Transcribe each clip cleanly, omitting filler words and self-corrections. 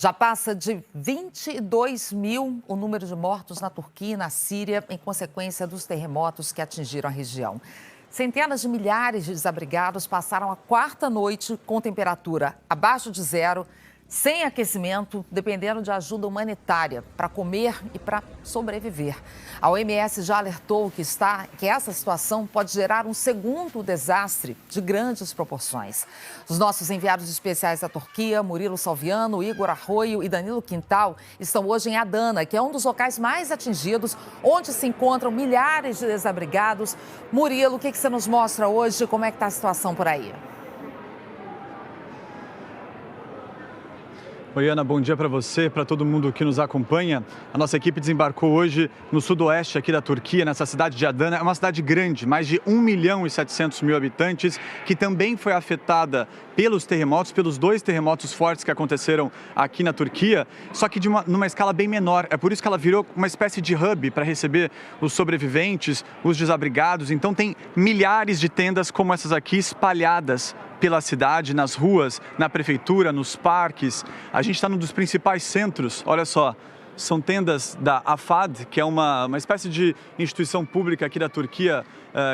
Já passa de 22 mil o número de mortos na Turquia e na Síria em consequência dos terremotos que atingiram a região. Centenas de milhares de desabrigados passaram a quarta noite com temperatura abaixo de zero, sem aquecimento, dependendo de ajuda humanitária para comer e para sobreviver. A OMS já alertou que essa situação pode gerar um segundo desastre de grandes proporções. Os nossos enviados especiais da Turquia, Murilo Salviano, Igor Arroio e Danilo Quintal, estão hoje em Adana, que é um dos locais mais atingidos, onde se encontram milhares de desabrigados. Murilo, o que você nos mostra hoje? Como é que está a situação por aí? Oi, Ana, bom dia para você, para todo mundo que nos acompanha. A nossa equipe desembarcou hoje no sudoeste aqui da Turquia, nessa cidade de Adana. É uma cidade grande, mais de 1.700.000 habitantes, que também foi afetada pelos terremotos, pelos dois terremotos fortes que aconteceram aqui na Turquia, só que numa escala bem menor. É por isso que ela virou uma espécie de hub para receber os sobreviventes, os desabrigados. Então tem milhares de tendas como essas aqui espalhadas pela cidade, nas ruas, na prefeitura, nos parques. A gente está num dos principais centros, olha só, são tendas da AFAD, que é uma espécie de instituição pública aqui da Turquia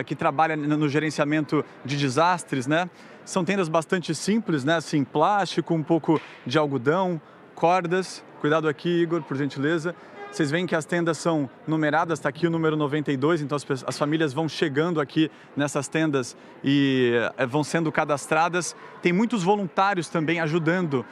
que trabalha no gerenciamento de desastres, né? São tendas bastante simples, né? Assim, plástico, um pouco de algodão, cordas. Cuidado aqui, Igor, por gentileza. Vocês veem que as tendas são numeradas, está aqui o número 92, então as famílias vão chegando aqui nessas tendas e vão sendo cadastradas. Tem muitos voluntários também ajudando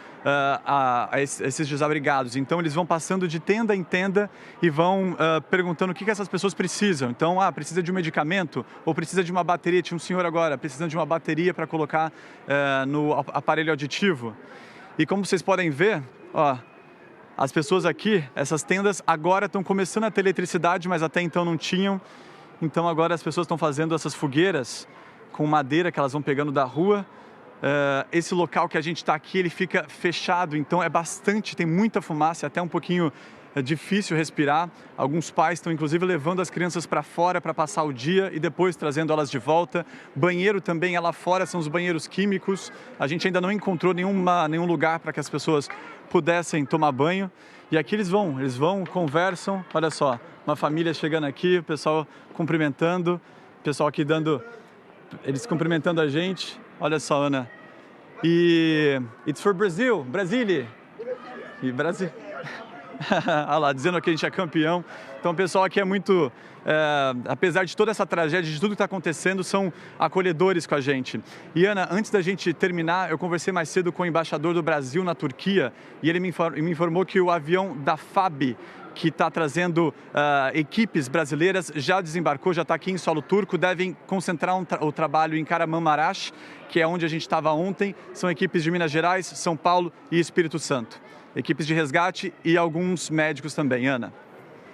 a esses desabrigados, então eles vão passando de tenda em tenda e vão perguntando o que essas pessoas precisam. Então, precisa de um medicamento ou precisa de uma bateria? Tinha um senhor agora precisando de uma bateria para colocar no aparelho auditivo. E como vocês podem ver, ó, as pessoas aqui, essas tendas, agora estão começando a ter eletricidade, mas até então não tinham. Então agora as pessoas estão fazendo essas fogueiras com madeira que elas vão pegando da rua. Esse local que a gente está aqui, ele fica fechado, então tem muita fumaça, até um pouquinho difícil respirar. Alguns pais estão inclusive levando as crianças para fora para passar o dia e depois trazendo elas de volta. Banheiro também é lá fora, são os banheiros químicos. A gente ainda não encontrou nenhum lugar para que as pessoas pudessem tomar banho. E aqui eles vão, conversam. Olha só, uma família chegando aqui, o pessoal cumprimentando, o pessoal aqui eles cumprimentando a gente. Olha só, Ana. E it's for Brazil, Brasília. E Brasil. Olha lá, dizendo que a gente é campeão. Então o pessoal aqui é muito, apesar de toda essa tragédia, de tudo que está acontecendo, são acolhedores com a gente. E Ana, antes da gente terminar, eu conversei mais cedo com o embaixador do Brasil na Turquia e ele me informou que o avião da FAB, que está trazendo equipes brasileiras, já desembarcou, já está aqui em solo turco, devem concentrar o trabalho em Kahramanmaraş, que é onde a gente estava ontem. São equipes de Minas Gerais, São Paulo e Espírito Santo. Equipes de resgate e alguns médicos também, Ana.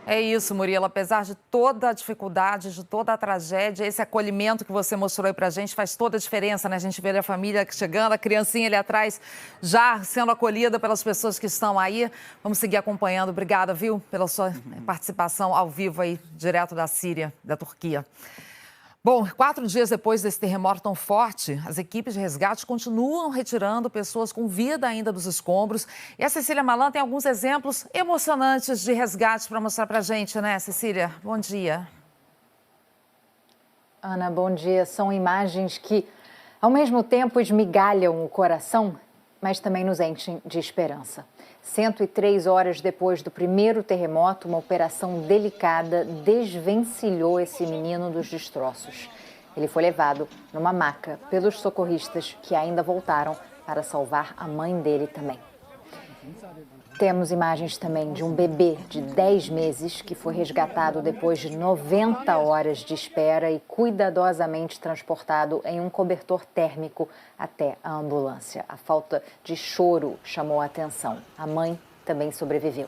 É isso, Murilo. Apesar de toda a dificuldade, de toda a tragédia, esse acolhimento que você mostrou aí pra gente faz toda a diferença, né? A gente vê a família chegando, a criancinha ali atrás já sendo acolhida pelas pessoas que estão aí. Vamos seguir acompanhando. Obrigada, viu, pela sua participação ao vivo aí, direto da Síria, da Turquia. Bom, 4 dias depois desse terremoto tão forte, as equipes de resgate continuam retirando pessoas com vida ainda dos escombros. E a Cecília Malan tem alguns exemplos emocionantes de resgate para mostrar para a gente, né, Cecília? Bom dia. Ana, bom dia. São imagens que, ao mesmo tempo, esmigalham o coração, mas também nos enchem de esperança. 103 horas depois do primeiro terremoto, uma operação delicada desvencilhou esse menino dos destroços. Ele foi levado numa maca pelos socorristas que ainda voltaram para salvar a mãe dele também. Temos imagens também de um bebê de 10 meses que foi resgatado depois de 90 horas de espera e cuidadosamente transportado em um cobertor térmico até a ambulância. A falta de choro chamou a atenção. A mãe também sobreviveu.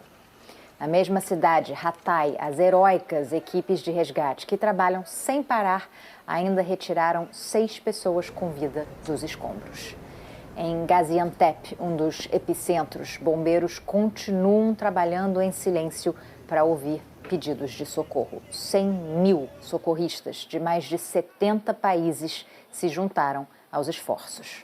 Na mesma cidade, Hatay, as heróicas equipes de resgate que trabalham sem parar ainda retiraram 6 pessoas com vida dos escombros. Em Gaziantep, um dos epicentros, bombeiros continuam trabalhando em silêncio para ouvir pedidos de socorro. 100.000 socorristas de mais de 70 países se juntaram aos esforços.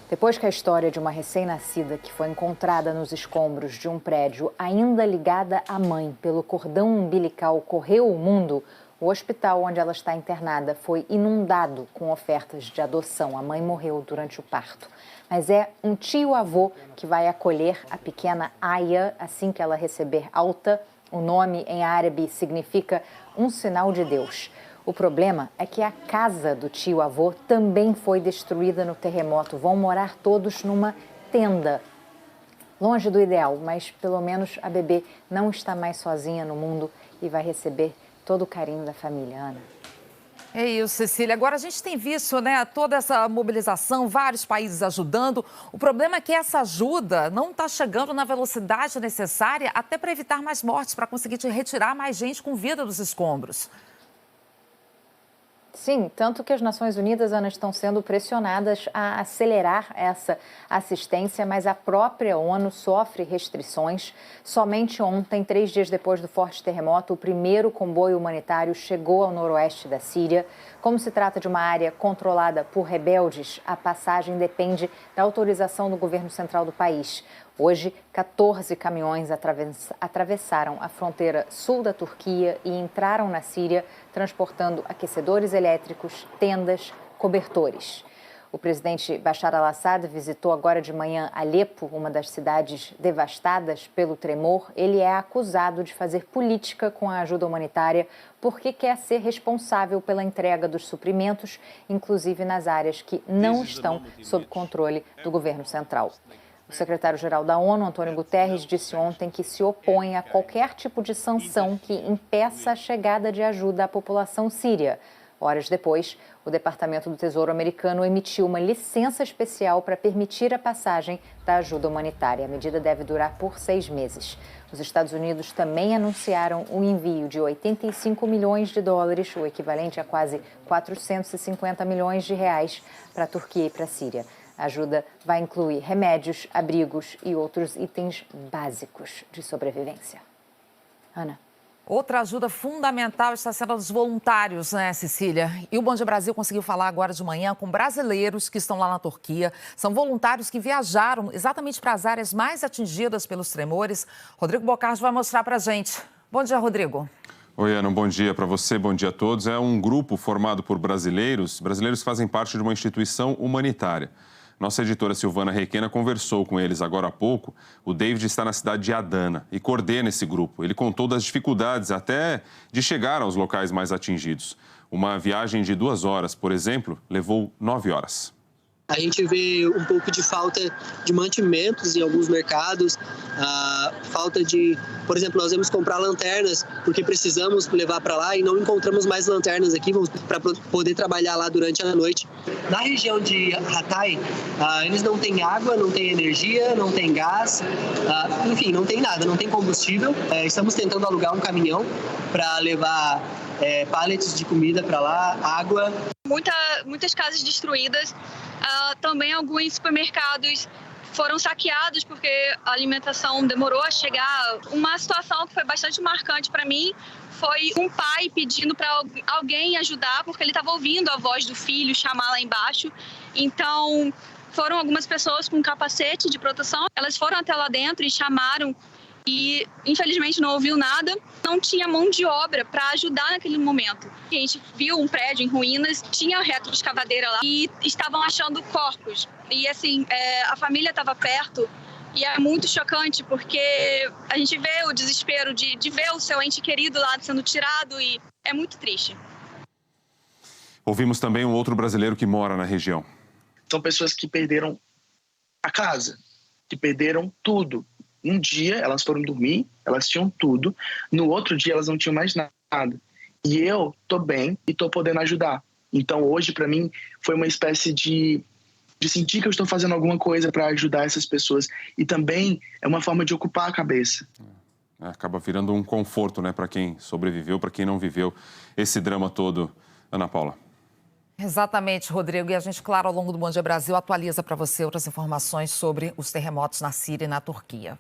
Depois que a história de uma recém-nascida que foi encontrada nos escombros de um prédio ainda ligada à mãe pelo cordão umbilical correu o mundo, o hospital onde ela está internada foi inundado com ofertas de adoção. A mãe morreu durante o parto. Mas é um tio-avô que vai acolher a pequena Aya assim que ela receber alta. O nome em árabe significa um sinal de Deus. O problema é que a casa do tio-avô também foi destruída no terremoto. Vão morar todos numa tenda. Longe do ideal, mas pelo menos a bebê não está mais sozinha no mundo e vai receber todo o carinho da família, Ana. É isso, Cecília. Agora, a gente tem visto, né, toda essa mobilização, vários países ajudando. O problema é que essa ajuda não está chegando na velocidade necessária até para evitar mais mortes, para conseguir retirar mais gente com vida dos escombros. Sim, tanto que as Nações Unidas, Ana, estão sendo pressionadas a acelerar essa assistência, mas a própria ONU sofre restrições. Somente ontem, 3 dias depois do forte terremoto, o primeiro comboio humanitário chegou ao noroeste da Síria. Como se trata de uma área controlada por rebeldes, a passagem depende da autorização do governo central do país. Hoje, 14 caminhões atravessaram a fronteira sul da Turquia e entraram na Síria, transportando aquecedores elétricos, tendas, cobertores. O presidente Bashar al-Assad visitou agora de manhã Alepo, uma das cidades devastadas pelo tremor. Ele é acusado de fazer política com a ajuda humanitária porque quer ser responsável pela entrega dos suprimentos, inclusive nas áreas que não estão sob controle do governo central. O secretário-geral da ONU, Antônio Guterres, disse ontem que se opõe a qualquer tipo de sanção que impeça a chegada de ajuda à população síria. Horas depois, o Departamento do Tesouro americano emitiu uma licença especial para permitir a passagem da ajuda humanitária. A medida deve durar por 6 meses. Os Estados Unidos também anunciaram o envio de 85 milhões de dólares, o equivalente a quase 450 milhões de reais, para a Turquia e para a Síria. A ajuda vai incluir remédios, abrigos e outros itens básicos de sobrevivência. Ana. Outra ajuda fundamental está sendo dos voluntários, né, Cecília? E o Bom Dia Brasil conseguiu falar agora de manhã com brasileiros que estão lá na Turquia. São voluntários que viajaram exatamente para as áreas mais atingidas pelos tremores. Rodrigo Bocardi vai mostrar para a gente. Bom dia, Rodrigo. Oi, Ana, um bom dia para você, bom dia a todos. É um grupo formado por brasileiros que fazem parte de uma instituição humanitária. Nossa editora Silvana Requena conversou com eles agora há pouco. O David está na cidade de Adana e coordena esse grupo. Ele contou das dificuldades até de chegar aos locais mais atingidos. Uma viagem de 2 horas, por exemplo, levou 9 horas. A gente vê um pouco de falta de mantimentos em alguns mercados, falta de, por exemplo, nós vamos comprar lanternas porque precisamos levar para lá e não encontramos mais lanternas aqui para poder trabalhar lá durante a noite. Na região de Hatay, eles não têm água, não têm energia, não têm gás, enfim, não tem nada, não tem combustível. Estamos tentando alugar um caminhão para levar pallets de comida para lá, água. Muitas casas destruídas. Também alguns supermercados foram saqueados porque a alimentação demorou a chegar. Uma situação que foi bastante marcante para mim foi um pai pedindo para alguém ajudar porque ele estava ouvindo a voz do filho chamar lá embaixo. Então, foram algumas pessoas com capacete de proteção. Elas foram até lá dentro e chamaram e, infelizmente, não ouviu nada. Não tinha mão de obra para ajudar naquele momento. A gente viu um prédio em ruínas, tinha retroescavadeira lá e estavam achando corpos. E, assim, a família estava perto e é muito chocante porque a gente vê o desespero de ver o seu ente querido lá sendo tirado e é muito triste. Ouvimos também um outro brasileiro que mora na região. São pessoas que perderam a casa, que perderam tudo. Um dia elas foram dormir, elas tinham tudo. No outro dia elas não tinham mais nada. E eu tô bem e tô podendo ajudar. Então hoje para mim foi uma espécie de sentir que eu estou fazendo alguma coisa para ajudar essas pessoas. E também é uma forma de ocupar a cabeça. Acaba virando um conforto, né, para quem sobreviveu, para quem não viveu esse drama todo. Ana Paula. Exatamente, Rodrigo. E a gente, claro, ao longo do Bom Dia Brasil, atualiza para você outras informações sobre os terremotos na Síria e na Turquia.